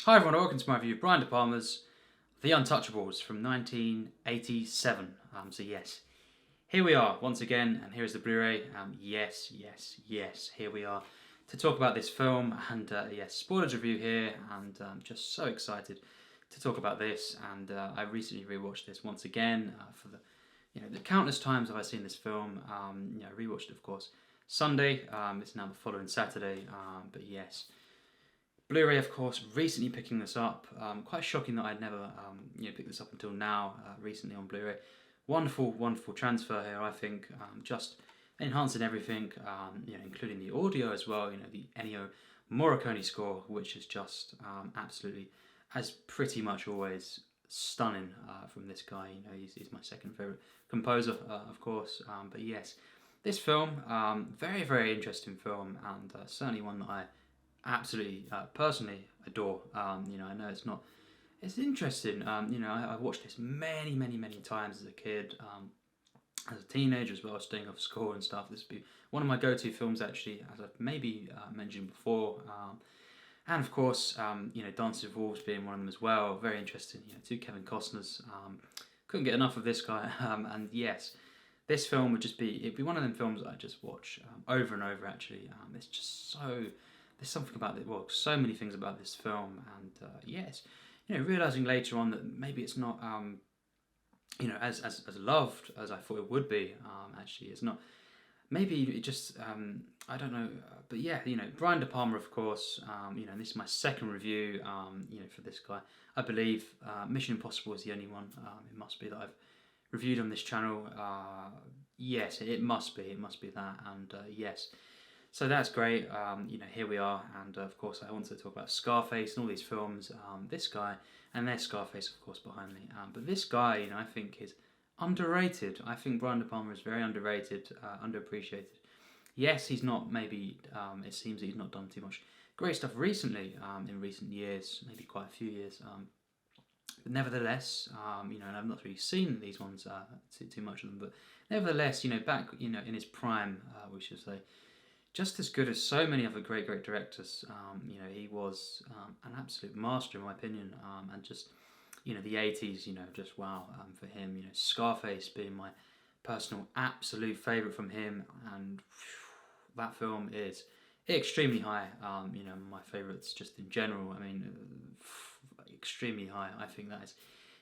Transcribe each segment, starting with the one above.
Hi everyone, welcome to my review of Brian De Palma's The Untouchables from 1987. So yes, here we are once again, and here is the Blu-ray. Yes, here we are to talk about this film, and yes, spoilers review here, and I'm just so excited to talk about this. And I recently rewatched this once again for the countless times have I seen this film. I rewatched it, of course, Sunday. It's now the following Saturday, but yes. Blu-ray, of course, recently picking this up. Quite shocking that I'd never picked this up until now, recently on Blu-ray. Wonderful transfer here, I think. Just enhancing everything, including the audio as well. The Ennio Morricone score, which is just absolutely, as pretty much always, stunning from this guy. He's my second favourite composer, of course. But yes, this film, very interesting film, and certainly one that I absolutely personally adore. I know it's interesting. I watched this many times as a kid, as a teenager as well, staying off school and stuff. This would be one of my go-to films, actually, as I've maybe mentioned before. And of course, Dances with Wolves being one of them as well. Very interesting. Two Kevin Costners. Couldn't get enough of this guy. And yes, this film it'd be one of them films that I just watch over and over. Actually, it's just so. There's something about it. Well, so many things about this film, and yes, realizing later on that maybe it's not, as loved as I thought it would be. Actually, it's not. Maybe it just, I don't know. But yeah, Brian De Palma, of course. This is my second review. For this guy, I believe Mission Impossible is the only one. It must be that I've reviewed on this channel. Yes, it must be. It must be that. And yes. So that's great, here we are, and of course I want to talk about Scarface and all these films, this guy, and there's Scarface of course behind me, but this guy, I think is underrated. I think Brian De Palma is very underrated, underappreciated. Yes, he's not, maybe, it seems that he's not done too much great stuff recently, in recent years, maybe quite a few years, but nevertheless, and I've not really seen these ones, too much of them, but nevertheless, back, in his prime, we should say, just as good as so many other great directors. He was an absolute master in my opinion, and just the 80s, just wow, for him. Scarface being my personal absolute favourite from him, and that film is extremely high. My favourites just in general. I mean, extremely high. I think that is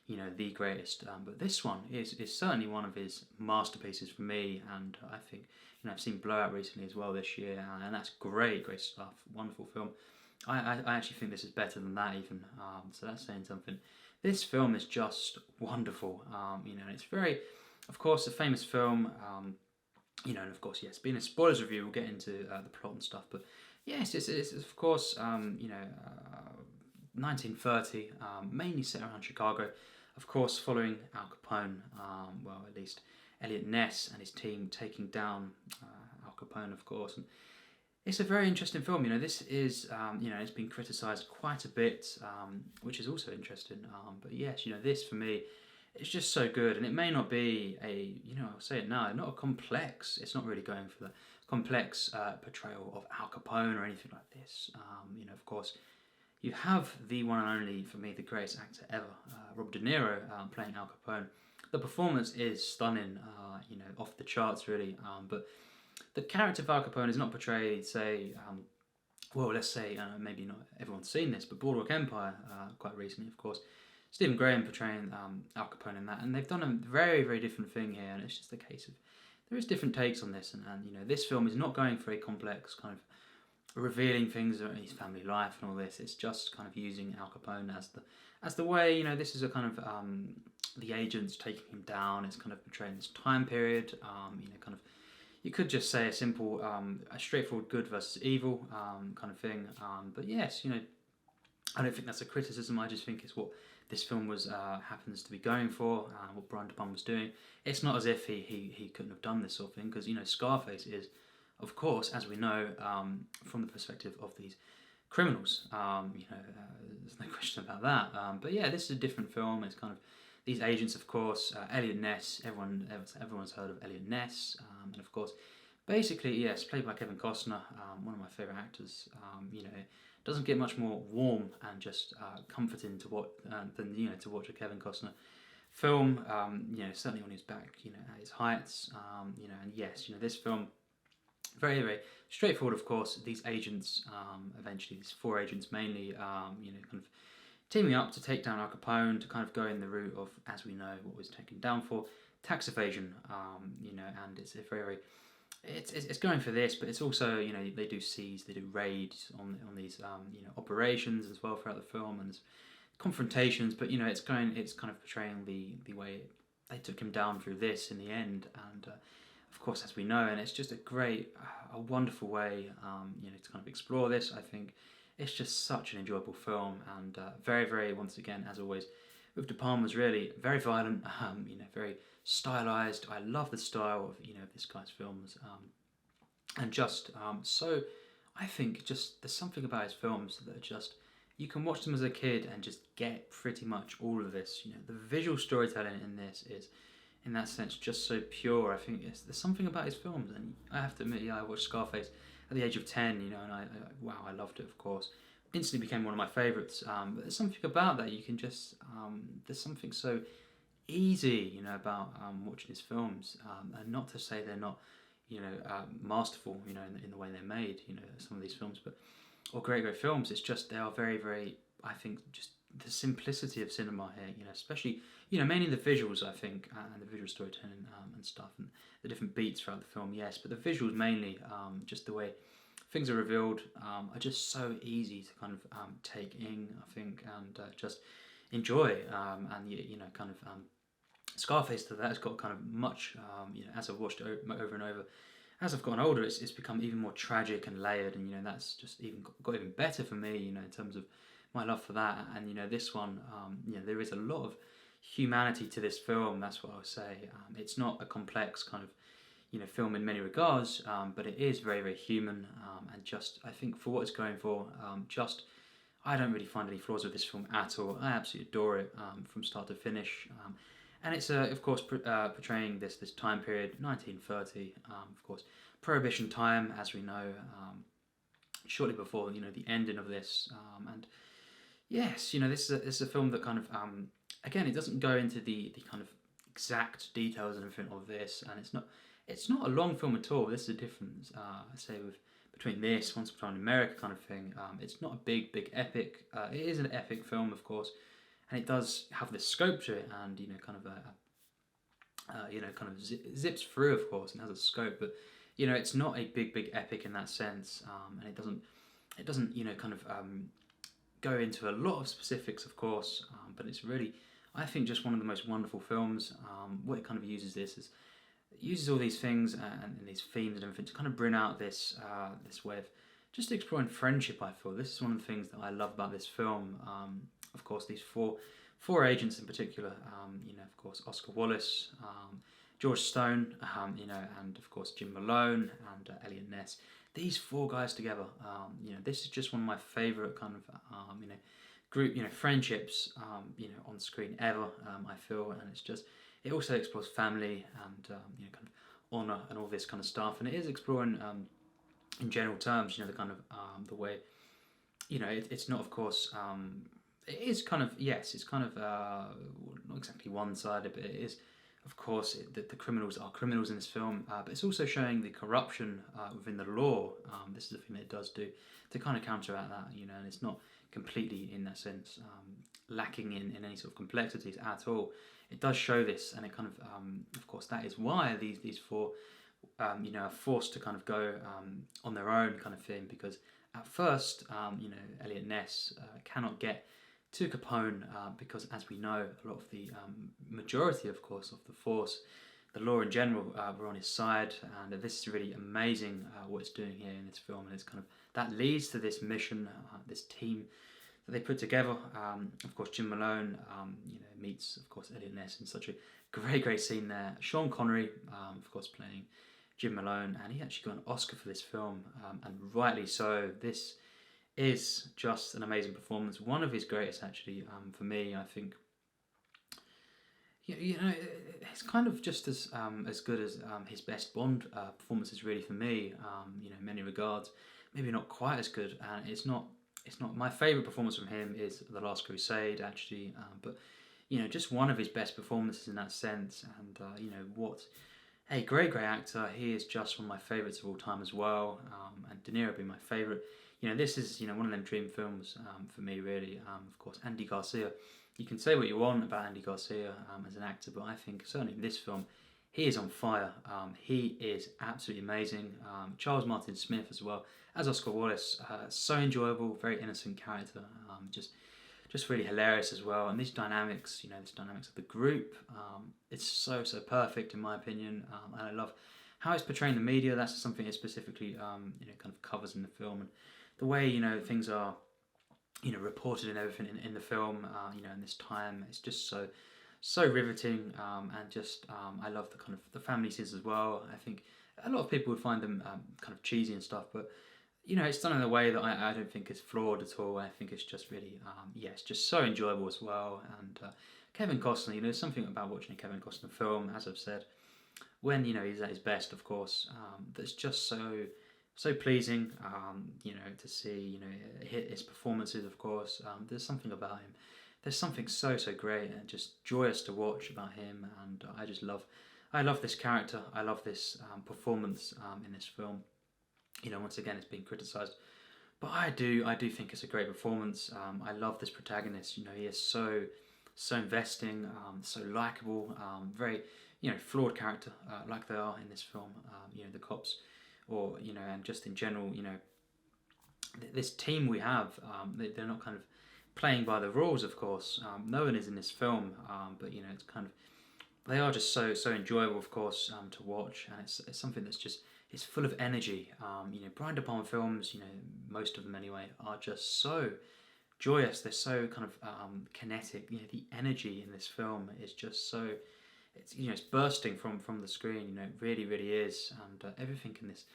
the greatest. But this one is certainly one of his masterpieces for me, and I think I've seen Blowout recently as well this year, and that's great stuff. Wonderful film. I actually think this is better than that even. So that's saying something. This film is just wonderful. And it's very, of course, a famous film. And of course, yes, being a spoilers review, we'll get into the plot and stuff. But yes, it's of course 1930, mainly set around Chicago. Of course, following Al Capone, well, at least Elliot Ness and his team taking down Al Capone, of course. And it's a very interesting film. This is, it's been criticised quite a bit, which is also interesting. But yes, this for me, it's just so good. And it may not be I'll say it now, not a complex, it's not really going for the complex portrayal of Al Capone or anything like this. Of course, you have the one and only, for me, the greatest actor ever, Rob De Niro, playing Al Capone. The performance is stunning, off the charts really. But the character of Al Capone is not portrayed, say, let's say, maybe not everyone's seen this, but Boardwalk Empire, quite recently, of course. Stephen Graham portraying Al Capone in that, and they've done a very different thing here, and it's just a case of there is different takes on this, and this film is not going for a complex kind of revealing things about his family life and all this. It's just kind of using Al Capone as the way, this is a kind of the agents taking him down. It's kind of portraying this time period, kind of, you could just say a simple, a straightforward good versus evil kind of thing. But yes, I don't think that's a criticism. I just think it's what this film was happens to be going for, what Brian De Palma was doing. It's not as if he couldn't have done this sort of thing, because Scarface is, of course, as we know, from the perspective of these criminals. There's no question about that. But yeah, this is a different film. It's kind of these agents, of course, Elliot Ness. Everyone's heard of Elliot Ness, and of course, Basically, yes, played by Kevin Costner, one of my favourite actors. Doesn't get much more warm and just comforting to what than to watch a Kevin Costner film. Certainly when he's back, at his heights. And yes, this film very very straightforward. Of course, these agents, eventually these four agents mainly, kind of teaming up to take down Al Capone, to kind of go in the route of, as we know, what was taken down for tax evasion. And it's a very it's going for this, but it's also they do seize, they do raids on these operations as well throughout the film, and there's confrontations. But it's kind of portraying the way they took him down through this in the end, and of course, as we know, and it's just a great, a wonderful way to kind of explore this. I think it's just such an enjoyable film, and very very, once again, as always with De Palma's, really very violent, very stylized. I love the style of this guy's films, and just so I think just there's something about his films that are just, you can watch them as a kid and just get pretty much all of this. The visual storytelling in this is, in that sense, just so pure. I think there's something about his films, and I have to admit, I watched Scarface at the age of 10, and I loved it, of course. Instantly became one of my favourites. But there's something about that you can just, there's something so easy, about watching his films, and not to say they're not, masterful, in the way they're made, some of these films, but or great films. It's just they are very very, I think, just the simplicity of cinema here, especially mainly the visuals, I think, and the visual storytelling and stuff, and the different beats throughout the film. Yes, but the visuals mainly, just the way things are revealed, are just so easy to kind of take in, I think, and just enjoy. And kind of Scarface to that has got kind of much, as I've watched it over and over. As I've gotten older, it's become even more tragic and layered, and that's just got even better for me, in terms of my love for that. And this one, there is a lot of humanity to this film. That's what I'll say. It's not a complex kind of film in many regards, but it is very very human, and just, I think, for what it's going for, I don't really find any flaws with this film at all. I absolutely adore it, from start to finish. And it's of course portraying this time period, 1930, of course, Prohibition time, as we know, shortly before the ending of this. And yes, this is a film that kind of, again, it doesn't go into the kind of exact details and everything of this, and it's not a long film at all. This is a difference, I say, between this, Once Upon a Time in America kind of thing. It's not a big epic. It is an epic film, of course, and it does have this scope to it, and kind of zips through, of course, and has a scope. But it's not a big epic in that sense, and it doesn't kind of go into a lot of specifics, of course. But it's really, I think, just one of the most wonderful films. What it kind of uses uses all these things and these themes and everything to kind of bring out this way of just exploring friendship. I feel this is one of the things that I love about this film. Of course, these four agents in particular. Of course, Oscar Wallace, George Stone, and of course Jim Malone and Elliot Ness. These four guys together. This is just one of my favourite kind of group friendships on screen ever. I feel, and it's just, it also explores family and kind of honour and all this kind of stuff, and it is exploring in general terms the kind of the way it's not, of course, it is kind of, yes, it's kind of not exactly one-sided, but it is, of course, the criminals are criminals in this film, but it's also showing the corruption within the law. This is the thing that it does do to kind of counteract that, and it's not completely, in that sense, lacking in any sort of complexities at all. It does show this, and it kind of course, that is why these four, are forced to kind of go on their own kind of thing, because at first, Elliot Ness cannot get to Capone, because, as we know, a lot of the majority, of course, of the force, the law in general, were on his side, and this is really amazing what it's doing here in this film, and it's kind of, that leads to this mission, this team that they put together. Of course, Jim Malone, meets, of course, Elliot Ness in such a great scene there. Sean Connery, of course, playing Jim Malone, and he actually got an Oscar for this film, and rightly so. This is just an amazing performance, one of his greatest, actually, for me, I think. It's kind of just as good as his best Bond performances, really, for me. In many regards, maybe not quite as good, and it's not my favorite performance from him is The Last Crusade, actually, but just one of his best performances in that sense, and what a great actor. He is just one of my favourites of all time as well, and De Niro being my favourite. This is one of them dream films for me, really. Of course, Andy Garcia. You can say what you want about Andy Garcia as an actor, but I think certainly in this film, he is on fire. He is absolutely amazing. Charles Martin Smith as well as Oscar Wallace, so enjoyable, very innocent character, just really hilarious as well. And these dynamics, this dynamics of the group, it's so perfect in my opinion. And I love how it's portraying the media. That's something it specifically kind of covers in the film, and the way things are reported and everything in the film. In this time, it's just so riveting, and just I love the kind of the family scenes as well. I think a lot of people would find them kind of cheesy and stuff, but it's done in a way that I don't think is flawed at all. I think it's just really, it's just so enjoyable as well. And Kevin Costner, there's something about watching a Kevin Costner film, as I've said, when he's at his best, of course, that's just so pleasing, to see, his performances, of course. There's something about him. There's something so great and just joyous to watch about him, and I love this character. I love this performance in this film. Once again, it's been criticised, but I do think it's a great performance. I love this protagonist. He is so investing, so likable, very flawed character, like they are in this film. The cops, or and just in general, this team we have, they're not kind of playing by the rules, of course. No one is in this film, but it's kind of, they are just so enjoyable, of course, to watch, and it's something that's just, it's full of energy. Brian De Palma films, most of them anyway, are just so joyous. They're so kind of kinetic. The energy in this film is just so, it's bursting from the screen. It really is, and everything in this,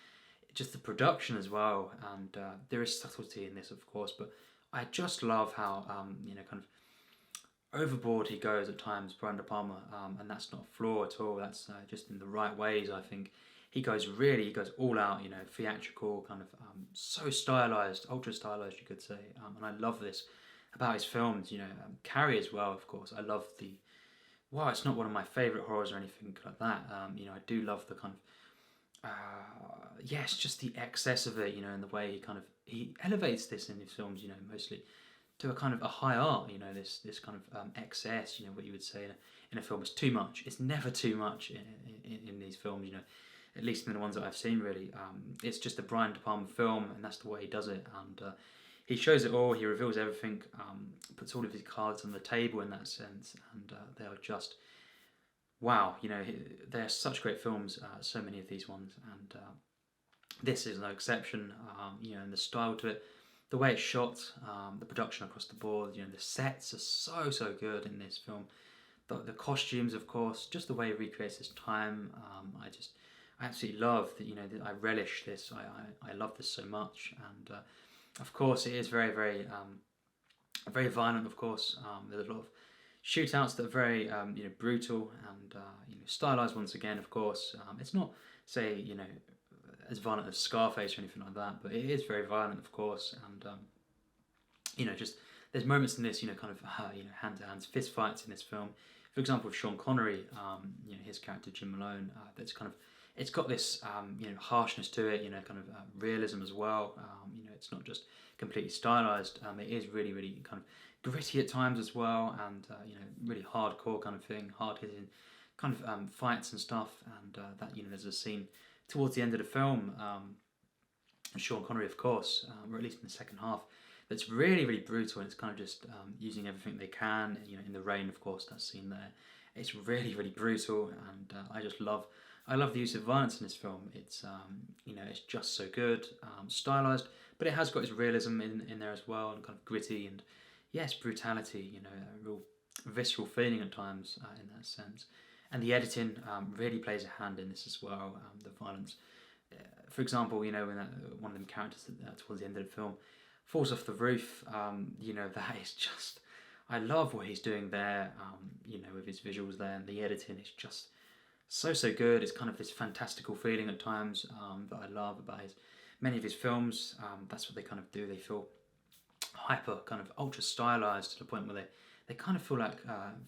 just the production as well. And there is subtlety in this, of course, but I just love how kind of overboard he goes at times, Brian De Palma, and that's not a flaw at all. That's just in the right ways, I think. He goes all out, theatrical, kind of so stylized, ultra stylized, you could say. And I love this about his films. Carrie as well, of course. I love it's not one of my favourite horrors or anything like that. I do love the kind of, it's just the excess of it, and the way he elevates this in his films, mostly to a kind of a high art, this kind of excess, what you would say in a film is too much. It's never too much in these films, at least in the ones that I've seen, really. It's just a Brian De Palma film, and that's the way he does it. And he shows it all, he reveals everything, puts all of his cards on the table in that sense, and they are just, wow, they're such great films, so many of these ones, and this is no exception, and the style to it, the way it's shot, the production across the board, the sets are so good in this film, the costumes, of course, just the way he recreates this time. I absolutely love that. I relish this. I love this so much, and of course it is very very violent. Of course, there's a lot of shootouts that are very brutal and stylized once again. Of course, it's not say as violent as Scarface or anything like that, but it is very violent, of course, and just there's moments in this kind of hand to hand fist fights in this film. For example, with Sean Connery, his character Jim Malone, that's kind of, it's got this harshness to it, kind of realism as well. It's not just completely stylized. It is really kind of gritty at times as well, and really hardcore kind of thing, hard hitting kind of fights and stuff. And that there's a scene towards the end of the film, and Sean Connery, of course, or at least in the second half, that's really brutal, and it's kind of just using everything they can. In the rain, of course, that scene there, it's really brutal, and I love the use of violence in this film. It's it's just so good, stylized, but it has got its realism in there as well, and kind of gritty, and yes, brutality. A real visceral feeling at times in that sense. And the editing really plays a hand in this as well. The violence, for example, when one of them characters towards the end of the film falls off the roof, that is just, I love what he's doing there, with his visuals there, and the editing is just so good. It's kind of this fantastical feeling at times that I love about many of his films. That's what they kind of do. They feel hyper, kind of ultra stylized to the point where they kind of feel like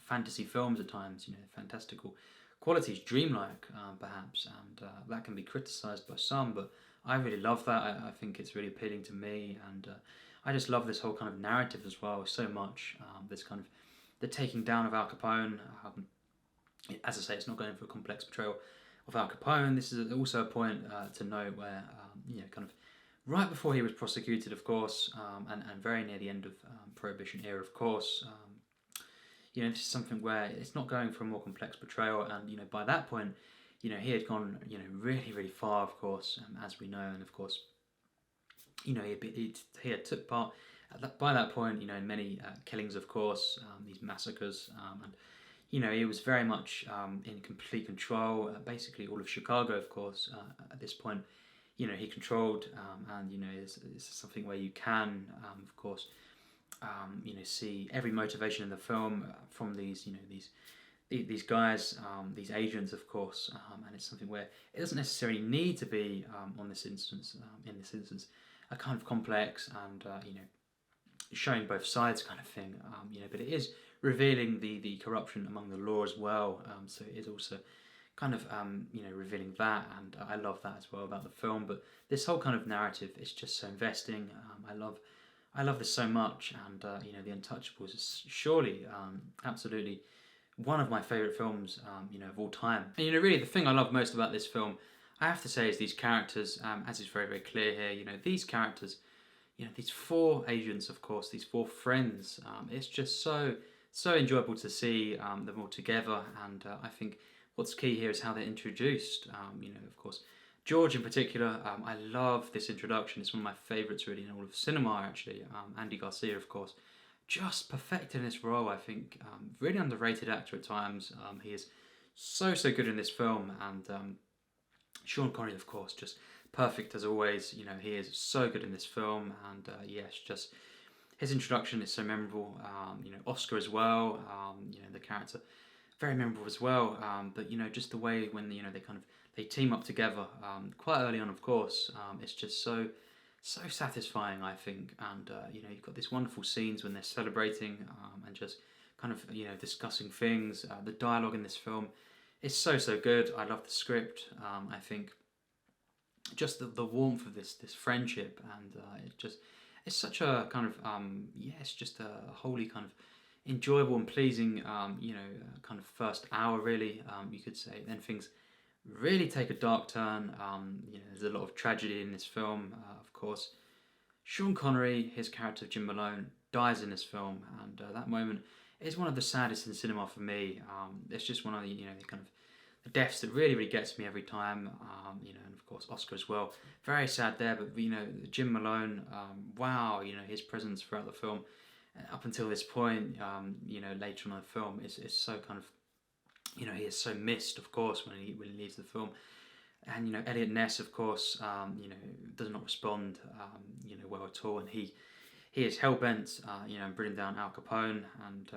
fantasy films at times. Fantastical qualities, dreamlike perhaps, and that can be criticized by some, but I really love that. I think it's really appealing to me, and I just love this whole kind of narrative as well so much. This kind of the taking down of Al Capone. As I say, it's not going for a complex portrayal of Al Capone. This is also a point to note where, kind of right before he was prosecuted, of course, and very near the end of Prohibition era, of course. This is something where it's not going for a more complex portrayal, and by that point, he had gone, really far, of course, as we know, and of course, he had took part by that point, in many killings, of course, these massacres, and he was very much in complete control. Basically, all of Chicago, of course, at this point, he controlled, and it's something where you can, of course, see every motivation in the film from these guys, these agents, of course, and it's something where it doesn't necessarily need to be in this instance, a kind of complex and showing both sides kind of thing, but it is revealing the corruption among the law as well. So it is also kind of revealing that, and I love that as well about the film. But this whole kind of narrative is just so investing. I love this so much, and The Untouchables is surely absolutely one of my favourite films of all time. And really the thing I love most about this film, I have to say, is these characters, as is very clear here. These characters, these four agents, of course, these four friends. It's just so enjoyable to see them all together, and I think what's key here is how they're introduced. Of course, George in particular, I love this introduction. It's one of my favourites really in all of cinema, actually. Andy Garcia, of course, just perfecting this role, I think. Really underrated actor at times. He is so good in this film, and Sean Connery, of course, just perfect as always. He is so good in this film, and yes, just his introduction is so memorable. Oscar as well. The character very memorable as well. But just the way when they team up together quite early on, of course. It's just so satisfying, I think. And you've got these wonderful scenes when they're celebrating and just kind of discussing things. The dialogue in this film is so good. I love the script. I think just the warmth of this friendship, and it's such a kind of it's just a wholly kind of enjoyable and pleasing kind of first hour, really, you could say. Then things really take a dark turn. There's a lot of tragedy in this film, of course. Sean Connery, his character Jim Malone, dies in this film, and that moment is one of the saddest in cinema for me. It's just one of the kind of the deaths that really gets me every time. And of course Oscar as well. Very sad there, but Jim Malone, wow, his presence throughout the film, up until this point, later on in the film, is so kind of, he is so missed, of course, when he leaves the film. And Elliot Ness, of course, does not respond, well at all, and he is hell bent, bringing down Al Capone, and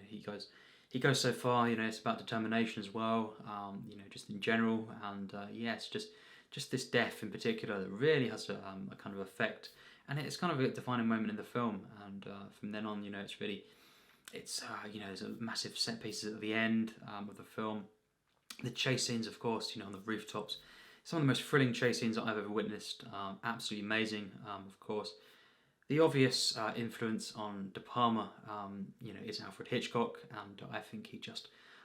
he goes so far. It's about determination as well, just in general, and yes, just this death in particular that really has a kind of effect, and it's kind of a defining moment in the film. And from then on, it's really, there's a massive set pieces at the end of the film. The chase scenes, of course, on the rooftops, some of the most thrilling chase scenes that I've ever witnessed. Absolutely amazing, of course. The obvious influence on De Palma, is Alfred Hitchcock, and I think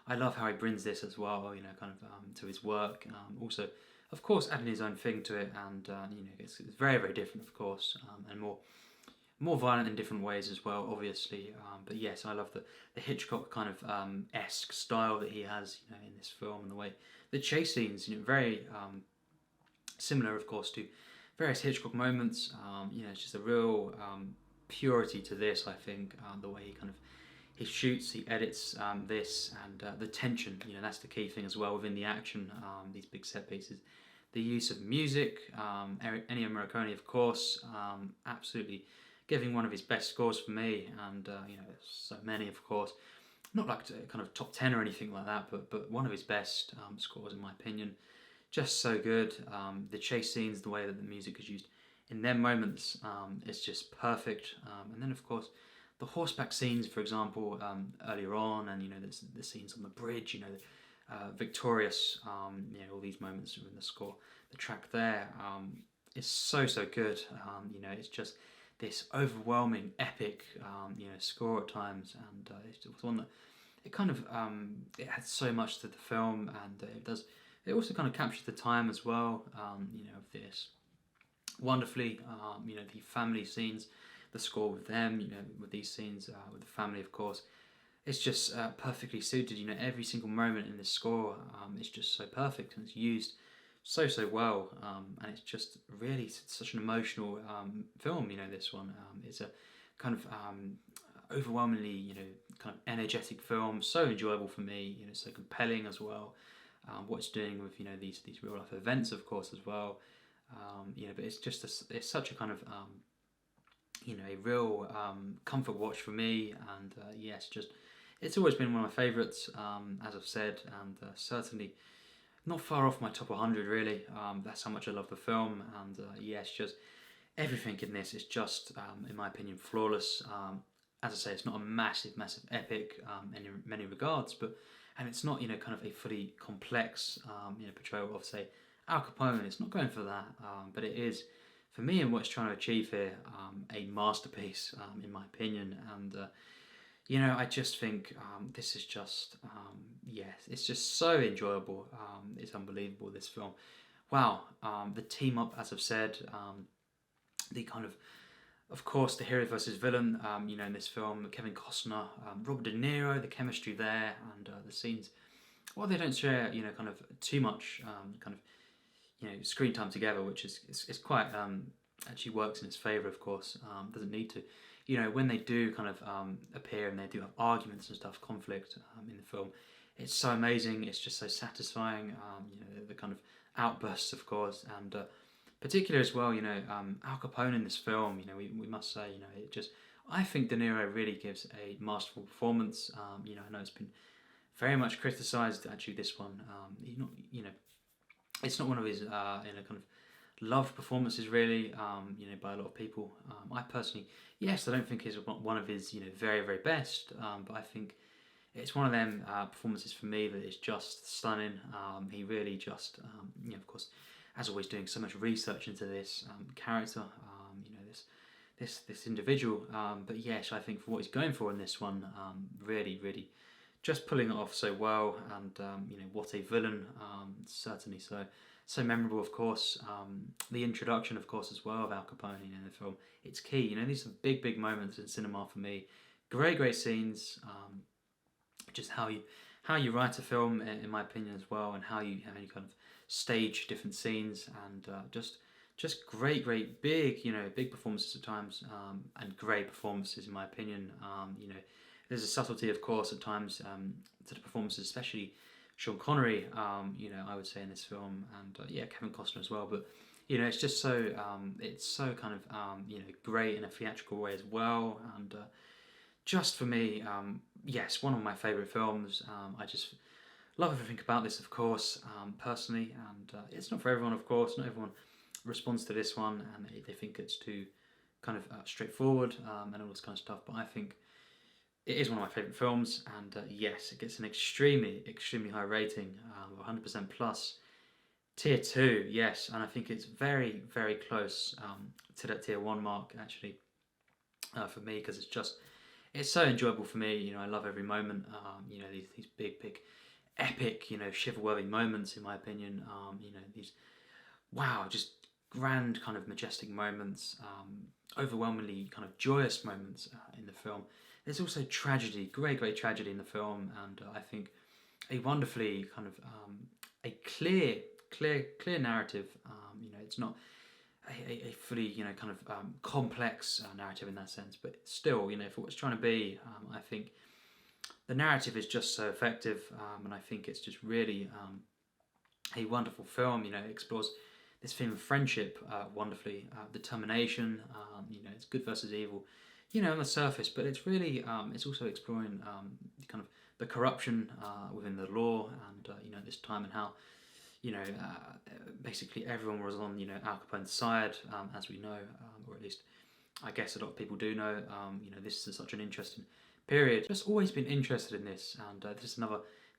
I love how he brings this as well, kind of to his work. Also, of course, adding his own thing to it, and it's very different, of course, and more violent in different ways as well, obviously. But yes, I love the Hitchcock kind of esque style that he has, in this film, and the way the chase scenes, very similar, of course, to various Hitchcock moments. It's just a real purity to this, I think. The way he shoots, he edits this, and the tension. That's the key thing as well within the action. These big set pieces, the use of music, Ennio Morricone, of course, absolutely giving one of his best scores for me, and you know, so many, of course. Not like kind of top 10 or anything like that, but one of his best scores in my opinion. Just so good. The chase scenes, the way that the music is used in them moments, is just perfect. And then of course, the horseback scenes, for example, earlier on, and you know, the scenes on the bridge, you know, victorious, you know, all these moments in the score. The track there is so good. You know, it's just this overwhelming, epic, you know, score at times, and it was one that it kind of it had so much to the film, and it does. It also kind of captures the time as well, you know, of this wonderfully, you know, the family scenes, the score with them, you know, with these scenes with the family, of course. It's just perfectly suited. You know, every single moment in this score is just so perfect, and it's used so well, and it's just really such an emotional film. You know, this one it's a kind of overwhelmingly, you know, kind of energetic film, so enjoyable for me. You know, so compelling as well. What it's doing with, you know, these real life events, of course, as well. You know, but it's just it's such a kind of you know, a real comfort watch for me, and yes, just it's always been one of my favourites, as I've said, and certainly not far off my top 100 really. That's how much I love the film, and yes, just everything in this is just, in my opinion, flawless. As I say, it's not a massive epic in many regards, and it's not, you know, kind of a fully complex, you know, portrayal of, say, Al Capone. It's not going for that, but it is, for me and what it's trying to achieve here, a masterpiece, in my opinion. And you know, I just think this is just, yes, it's just so enjoyable. It's unbelievable, this film. Wow, the team up, as I've said, the kind of course, the hero versus villain, you know, in this film, Kevin Costner, Robert De Niro, the chemistry there, and the scenes. Well, they don't share, you know, kind of too much, kind of, you know, screen time together, which is quite, actually works in its favour, of course. Doesn't need to. You know, when they do kind of appear and they do have arguments and stuff, conflict in the film, it's so amazing. It's just so satisfying. You know, the kind of outbursts, of course, and particularly as well, you know, Al Capone in this film, you know, we must say, you know, it just, I think De Niro really gives a masterful performance. You know, I know it's been very much criticised, actually, this one. He's not, you know, it's not one of his, you know, kind of loved performances, really, you know, by a lot of people. I personally, yes, I don't think it's one of his, you know, very best, but I think it's one of them performances for me that is just stunning. He really just, you know, of course, as always, doing so much research into this character, you know, this individual. But yes, I think for what he's going for in this one, really just pulling it off so well, and you know, what a villain, certainly so memorable, of course. The introduction, of course, as well, of Al Capone in the film, it's key. You know, these are big moments in cinema for me. Great scenes. Just how you write a film, in my opinion, as well, and how you kind of stage different scenes, and just great big, you know, big performances at times, and great performances, in my opinion. You know, there's a subtlety, of course, at times to the performances, especially Sean Connery, you know, I would say in this film, and yeah, Kevin Costner as well. But you know, it's just so it's so kind of you know, great in a theatrical way as well, and just for me, yes, one of my favourite films. I just love everything about this, of course, personally, and it's not for everyone, of course. Not everyone responds to this one, and they think it's too kind of straightforward, and all this kind of stuff. But I think it is one of my favourite films, and yes, it gets an extremely high rating, 100% plus. Tier 2, yes, and I think it's very close to that Tier 1 mark, actually, for me, because it's so enjoyable for me. You know, I love every moment. You know, these big epic, you know, shiver-worthy moments, in my opinion. You know, these, wow, just grand kind of majestic moments, overwhelmingly kind of joyous moments in the film. There's also tragedy, great tragedy in the film, and I think a wonderfully kind of a clear narrative. You know, it's not a fully, you know, kind of complex narrative in that sense, but still, you know, for what it's trying to be, I think the narrative is just so effective, and I think it's just really a wonderful film. You know, it explores this theme of friendship wonderfully, determination. It's good versus evil. On the surface, but it's really it's also exploring kind of the corruption within the law, and this time, and how basically everyone was on Al Capone's side, as we know, or at least I guess a lot of people do know. This is such an interesting period. Just always been interested in this, and this is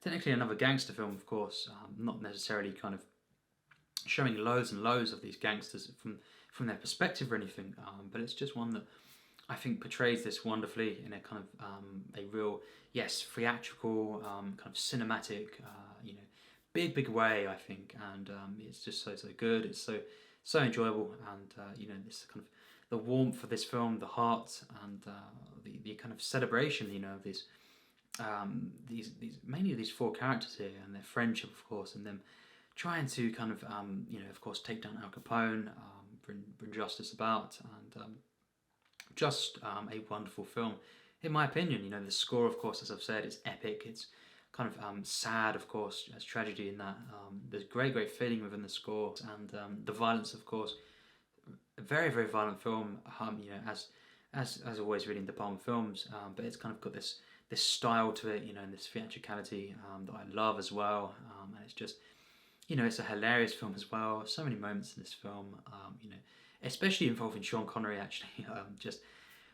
technically another gangster film, of course, not necessarily kind of showing loads and loads of these gangsters from their perspective or anything, but it's just one that I think portrays this wonderfully in a kind of a real, theatrical, kind of cinematic, big way, I think, and it's just so good. It's so enjoyable, and this kind of the warmth of this film, the heart, and the kind of celebration, of these mainly these four characters here, and their friendship, of course, and them trying to kind of of course, take down Al Capone, bring justice about, and just a wonderful film, in my opinion. The score, of course, as I've said, is epic. It's kind of sad, of course, as tragedy in that. There's great feeling within the score, and the violence, of course. A very violent film. As always, reading De Palma films, but it's kind of got this style to it, and this theatricality that I love as well. And it's just, it's a hilarious film as well. So many moments in this film, especially involving Sean Connery, actually, just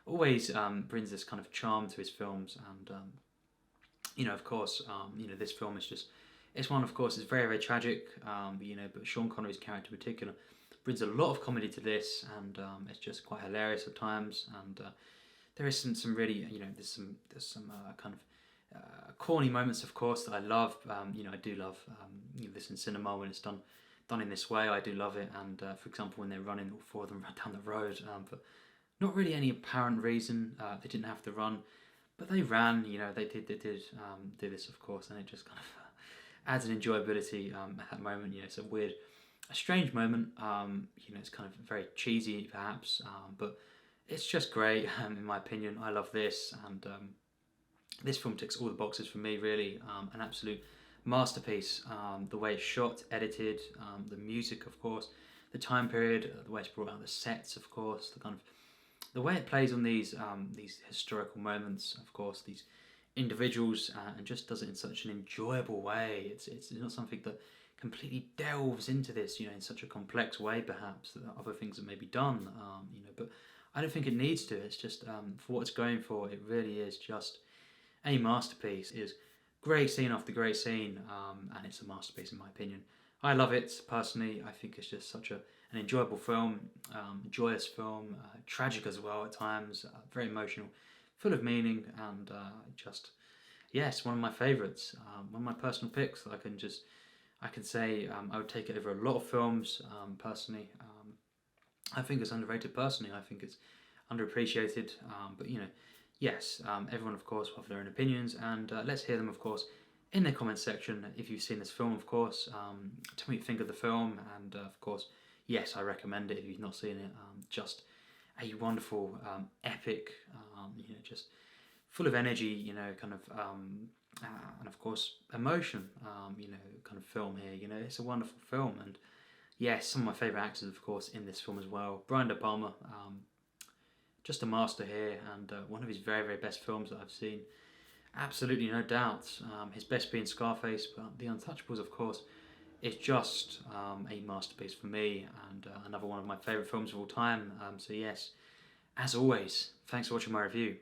always brings this kind of charm to his films. And of course, this film is just, it's one, of course, is very tragic. But Sean Connery's character in particular brings a lot of comedy to this, and it's just quite hilarious at times. And there is some really, there's some kind of corny moments, of course, that I love. I do love this in cinema when it's done in this way. I do love it. And for example, when they're running, all four of them run down the road, but not really any apparent reason. They didn't have to run, but they ran. They did do this, of course, and it just kind of adds an enjoyability at that moment. It's a strange moment. It's kind of very cheesy, perhaps, but it's just great. In my opinion, I love this, and this film ticks all the boxes for me. Really, an absolute masterpiece. The way it's shot, edited, the music, of course, the time period, the way it's brought out, the sets, of course, the way it plays on these historical moments, of course, these individuals, and just does it in such an enjoyable way. It's not something that completely delves into this, in such a complex way, perhaps, that other things that may be done, but I don't think it needs to. It's just, for what it's going for, it really is just a masterpiece. It is great scene after great scene, and it's a masterpiece in my opinion. I love it, personally. I think it's just such an enjoyable film, joyous film, tragic as well at times, very emotional, full of meaning, and just, yes, one of my favourites, one of my personal picks that I can say I would take it over a lot of films, personally. I think it's underrated, personally. I think it's underappreciated, but yes, everyone, of course, will have their own opinions, and let's hear them, of course, in the comments section. If you've seen this film, of course, tell me what you think of the film, and of course, yes, I recommend it if you've not seen it. Just a wonderful, epic, just full of energy, kind of, and of course, emotion, kind of film here. It's a wonderful film, and yes, some of my favourite actors, of course, in this film as well. Brian De Palma, just a master here, and one of his very best films that I've seen. Absolutely, no doubt. His best being Scarface, but The Untouchables, of course, is just a masterpiece for me, and another one of my favourite films of all time. So yes, as always, thanks for watching my review.